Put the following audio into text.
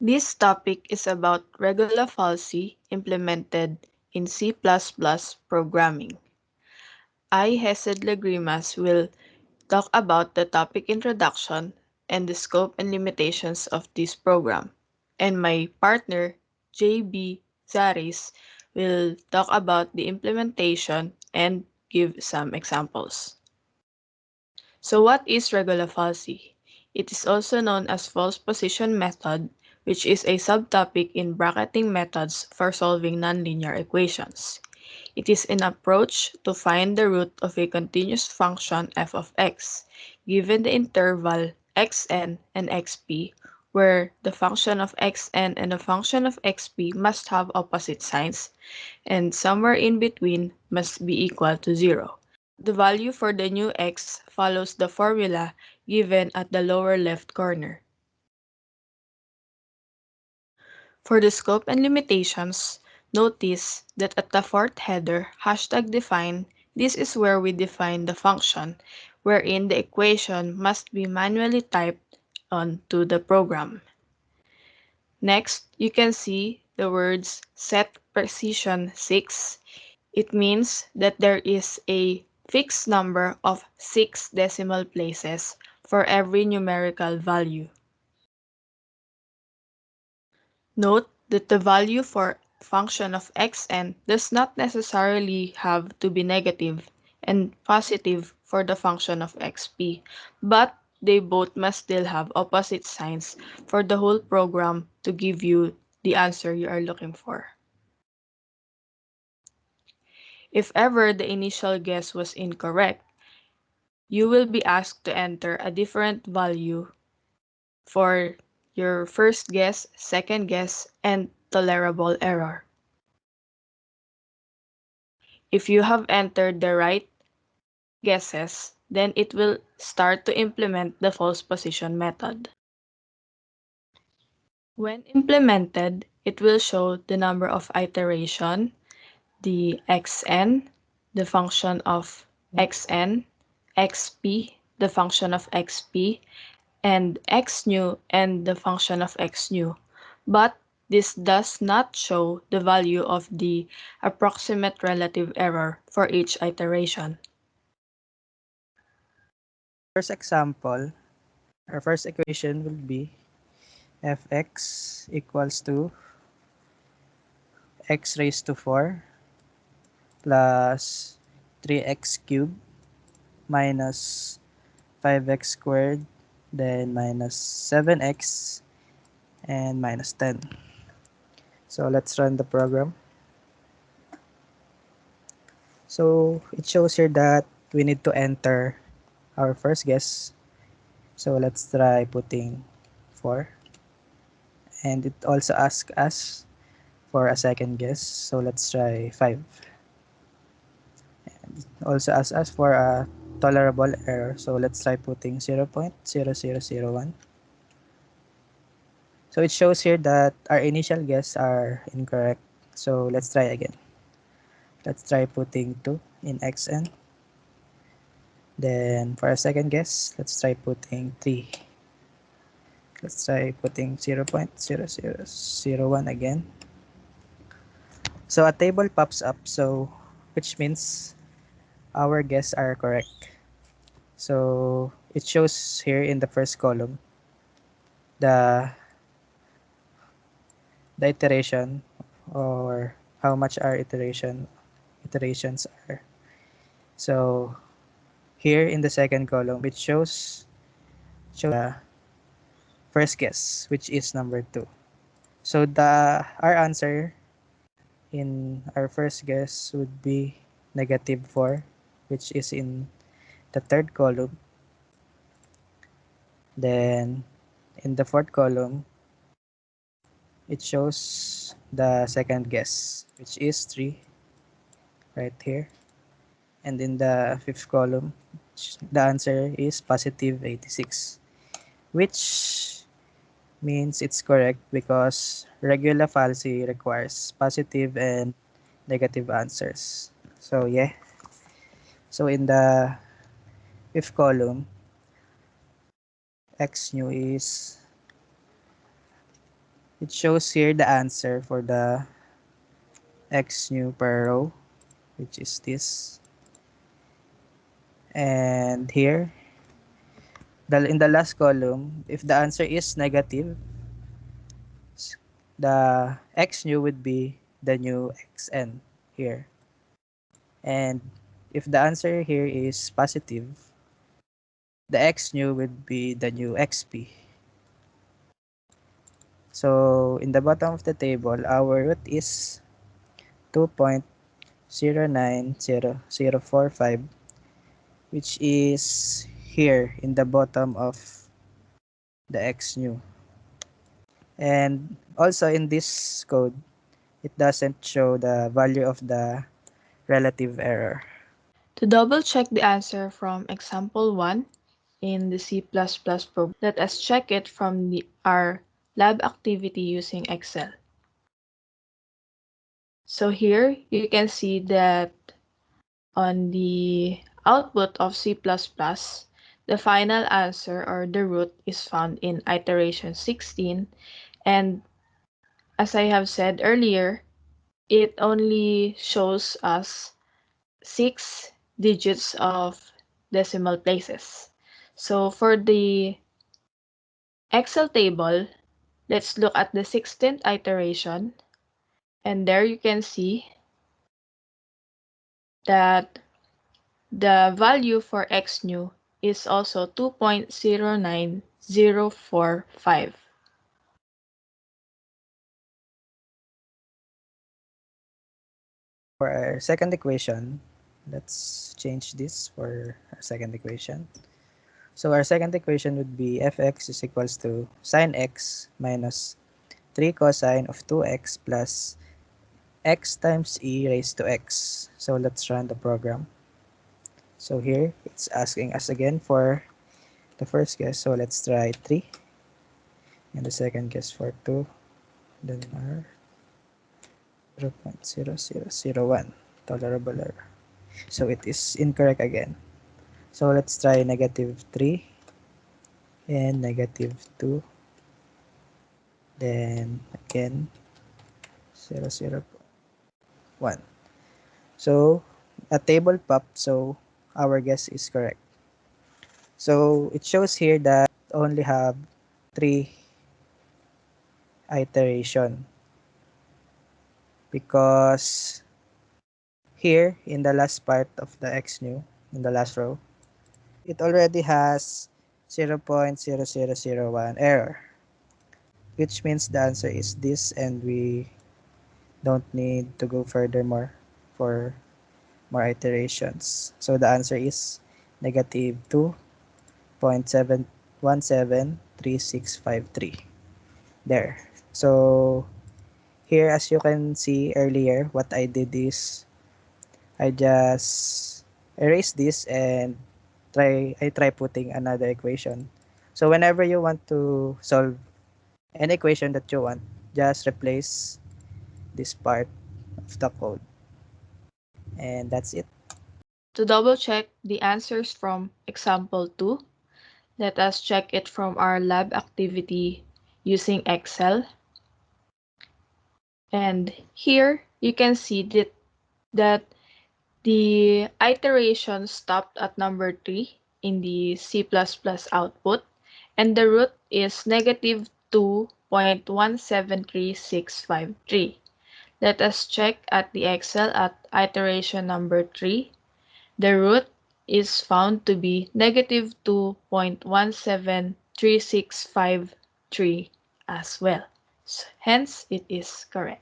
This topic is about Regula Falsi implemented in C++ programming. I, Hessed Lagrimas, will talk about the topic introduction and the scope and limitations of this program. And my partner, Jaybee Zarris, will talk about the implementation and give some examples. So what is Regula Falsi? It is also known as false position method, which is a subtopic in bracketing methods for solving nonlinear equations. It is an approach to find the root of a continuous function f of x, given the interval xn and xp, where the function of xn and the function of xp must have opposite signs, and somewhere in between must be equal to 0. The value for the new x follows the formula given at the lower left corner. For the scope and limitations, notice that at the fourth header, #define, this is where we define the function, wherein the equation must be manually typed onto the program. Next, you can see the words set precision 6. It means that there is a fixed number of 6 decimal places for every numerical value. Note that the value for function of xn does not necessarily have to be negative and positive for the function of xp, but they both must still have opposite signs for the whole program to give you the answer you are looking for. If ever the initial guess was incorrect, you will be asked to enter a different value for your first guess, second guess, and tolerable error. If you have entered the right guesses, then it will start to implement the false position method. When implemented, it will show the number of iteration, the xn, the function of xn, xp, the function of xp, and xnew and the function of xnew. But this does not show the value of the approximate relative error for each iteration. First example, our first equation will be fx equals to x raised to 4 plus 3x cubed minus 5x squared, then minus 7x and minus 10. So let's run the program. So it shows here that we need to enter our first guess. So let's try putting 4. And it also asks us for a second guess. So let's try 5. And it also asks us for a tolerable error. So let's try putting 0.0001. So it shows here that our initial guess are incorrect. So let's try again. Let's try putting 2 in xn. Then for a second guess, let's try putting 3. Let's try putting 0.0001 again. So a table pops up, so which means our guesses are correct. So it shows here in the first column the iteration, or how much our iterations are. So here in the second column, it shows the first guess, which is number 2. So our answer in our first guess would be -4, which is in the third column. Then in the fourth column, it shows the second guess, which is 3 right here. And in the fifth column, the answer is +86, which means it's correct because Regula Falsi requires positive and negative answers. So yeah. So in the fifth column, x new is It shows here the answer for the x new per row, which is this. And here, in the last column, if the answer is negative, the x new would be the new xn here. And if the answer here is positive, the x new would be the new xp. So in the bottom of the table, our root is 2.090045, which is here in the bottom of the x new. And also in this code, it doesn't show the value of the relative error. To double check the answer from example 1 in the C++ program, let us check it from our lab activity using Excel. So here you can see that on the output of C++, the final answer or the root is found in iteration 16, and as I have said earlier, it only shows us 6 digits of decimal places. So for the Excel table, let's look at the 16th iteration, and there you can see that the value for x new is also 2.09045. For our second equation, let's change this for our second equation. So our second equation would be fx is equals to sine x minus 3 cosine of 2x plus x times e raised to x. So let's run the program. So here it's asking us again for the first guess. So let's try 3 and the second guess for 2. Then our 0.0001 tolerable error. So it is incorrect again. So let's try negative 3 and negative 2. Then again 0.01. So a table popped, so our guess is correct. So it shows here that only have 3 iteration because here in the last part of the x new, in the last row, it already has 0.0001 error, which means the answer is this, and we don't need to go furthermore for more iterations. So the answer is negative 2.7173653 there. So here, as you can see earlier, what I did is I just erase this and I try putting another equation. So whenever you want to solve any equation that you want, just replace this part of the code. And that's it. To double check the answers from example 2, let us check it from our lab activity using Excel. And here you can see that the iteration stopped at number 3 in the C++ output, and the root is negative 2.173653. Let us check at the Excel at iteration number 3. The root is found to be negative 2.173653 as well. Hence, it is correct.